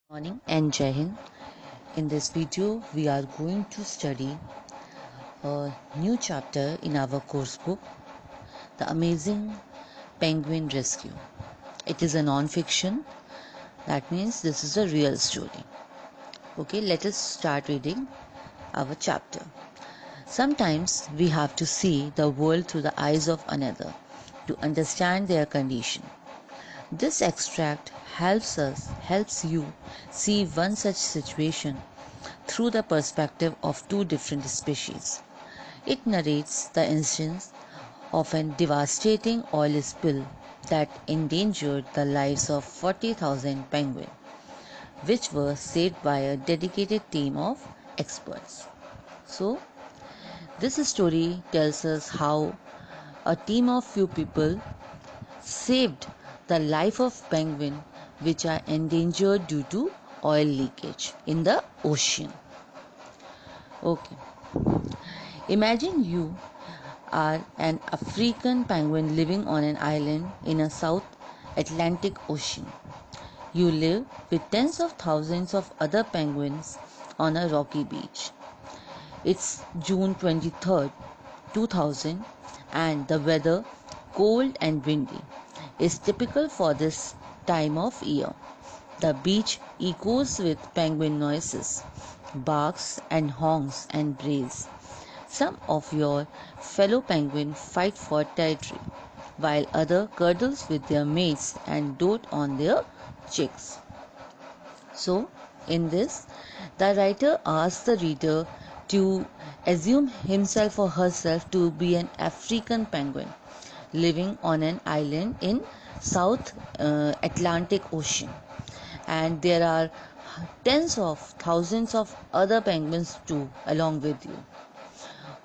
Morning and Jai Hind. In this video, we are going to study a new chapter in our course book, The Amazing Penguin Rescue. It is a non-fiction, that means this is a real story. Okay, let us start reading our chapter. Sometimes we have to see the world through the eyes of another to understand their condition. This extract helps you see one such situation through the perspective of two different species. It narrates the instance of a devastating oil spill that endangered the lives of 40,000 penguins, which were saved by a dedicated team of experts. So, this story tells us how a team of few people saved the life of penguins which are endangered due to oil leakage in the ocean. Okay. Imagine you are an African penguin living on an island in a South Atlantic Ocean. You live with tens of thousands of other penguins on a rocky beach. It's June 23rd, 2000, and the weather, cold and windy, is typical for this time of year. The beach echoes with penguin noises, barks and honks and brays. Some of your fellow penguins fight for territory, while others cuddles with their mates and dote on their chicks. So, in this, the writer asks the reader to assume himself or herself to be an African penguin living on an island in South Atlantic Ocean, and there are tens of thousands of other penguins too along with you.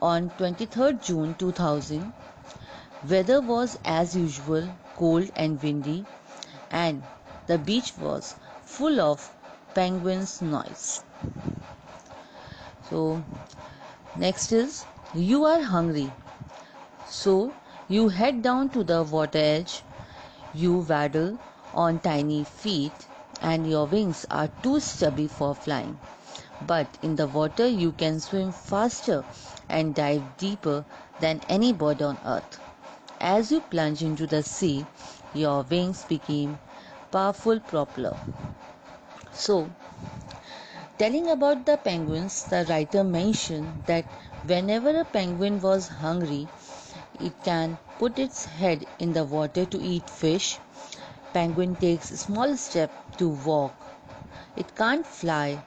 On 23rd June 2000, weather was as usual cold and windy, and the beach was full of penguins' noise. So, next is you are hungry. So, you head down to the water edge. You waddle on tiny feet, and your wings are too stubby for flying. But in the water, you can swim faster and dive deeper than any bird on earth. As you plunge into the sea, your wings became powerful propeller. So, telling about the penguins, the writer mentioned that whenever a penguin was hungry, it can put its head in the water to eat fish. Penguin takes a small step to walk. It can't fly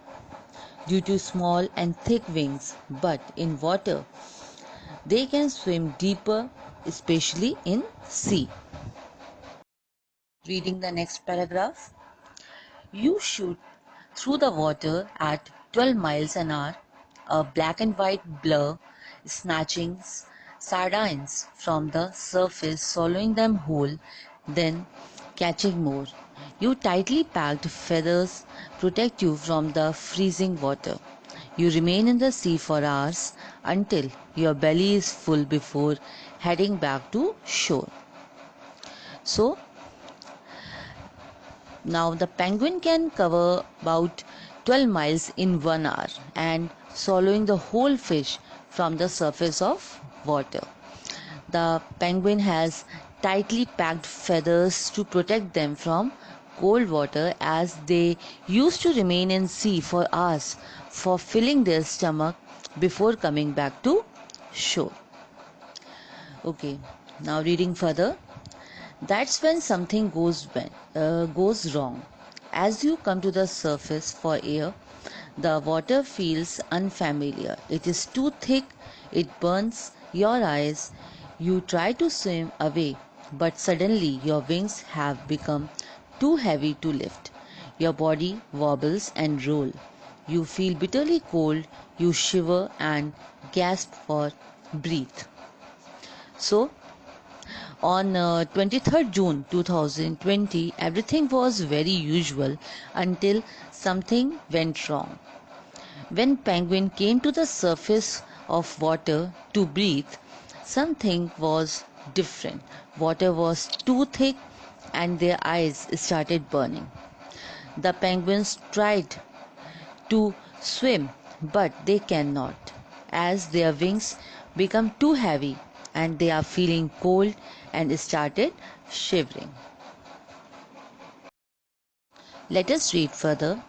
due to small and thick wings, but in water they can swim deeper, especially in sea. Reading the next paragraph. You shoot through the water at 12 miles an hour, a black and white blur, snatching sardines from the surface, swallowing them whole, then catching more. Your tightly packed feathers protect you from the freezing water. You remain in the sea for hours until your belly is full before heading back to shore. So, now the penguin can cover about 12 miles in 1 hour and swallowing the whole fish from the surface of water. The penguin has tightly packed feathers to protect them from cold water, as they used to remain in sea for hours for filling their stomach before coming back to shore. Okay, now reading further. That's when something goes wrong. As you come to the surface for air, the water feels unfamiliar. It is too thick, it burns your eyes. You try to swim away, but suddenly your wings have become too heavy to lift. Your body wobbles and rolls. You feel bitterly cold, you shiver and gasp for breath. So, on 23rd June 2020, everything was very usual until something went wrong. When penguin came to the surface of water to breathe, something was different. Water was too thick and their eyes started burning. The penguins tried to swim, but they cannot, as their wings become too heavy and they are feeling cold and started shivering. Let us read further.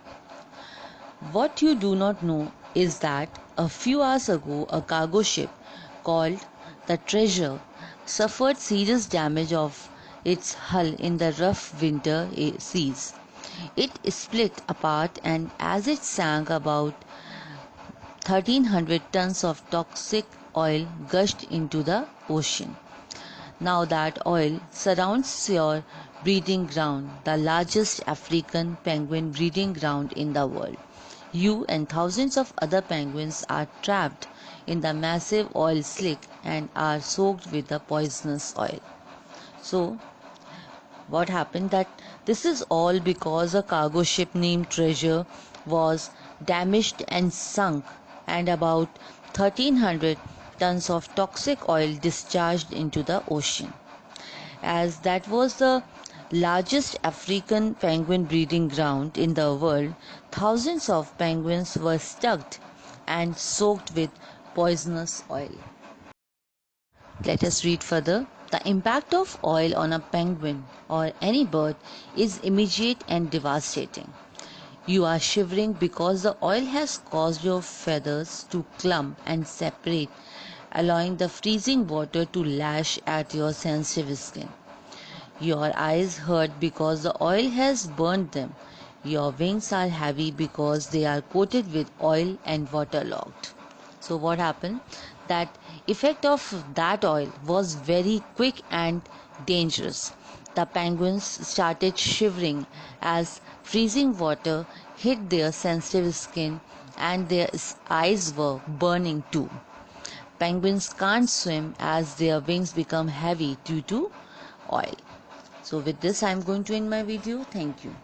What you do not know is that a few hours ago a cargo ship called the Treasure suffered serious damage of its hull in the rough winter seas. It split apart, and as it sank, about 1,300 tons of toxic oil gushed into the ocean. Now that oil surrounds your breeding ground, the largest African penguin breeding ground in the world. You and thousands of other penguins are trapped in the massive oil slick and are soaked with the poisonous oil. So, what happened that this is all because a cargo ship named Treasure was damaged and sunk, and about 1,300 tons of toxic oil discharged into the ocean. As that was the largest African penguin breeding ground in the world, thousands of penguins were stuck and soaked with poisonous oil. Let us read further. The impact of oil on a penguin or any bird is immediate and devastating. You are shivering because the oil has caused your feathers to clump and separate, allowing the freezing water to lash at your sensitive skin. Your eyes hurt because the oil has burned them. Your wings are heavy because they are coated with oil and waterlogged. So what happened? That effect of that oil was very quick and dangerous. The penguins started shivering as freezing water hit their sensitive skin, and their eyes were burning too. Penguins can't swim as their wings become heavy due to oil. So with this I am going to end my video. Thank you.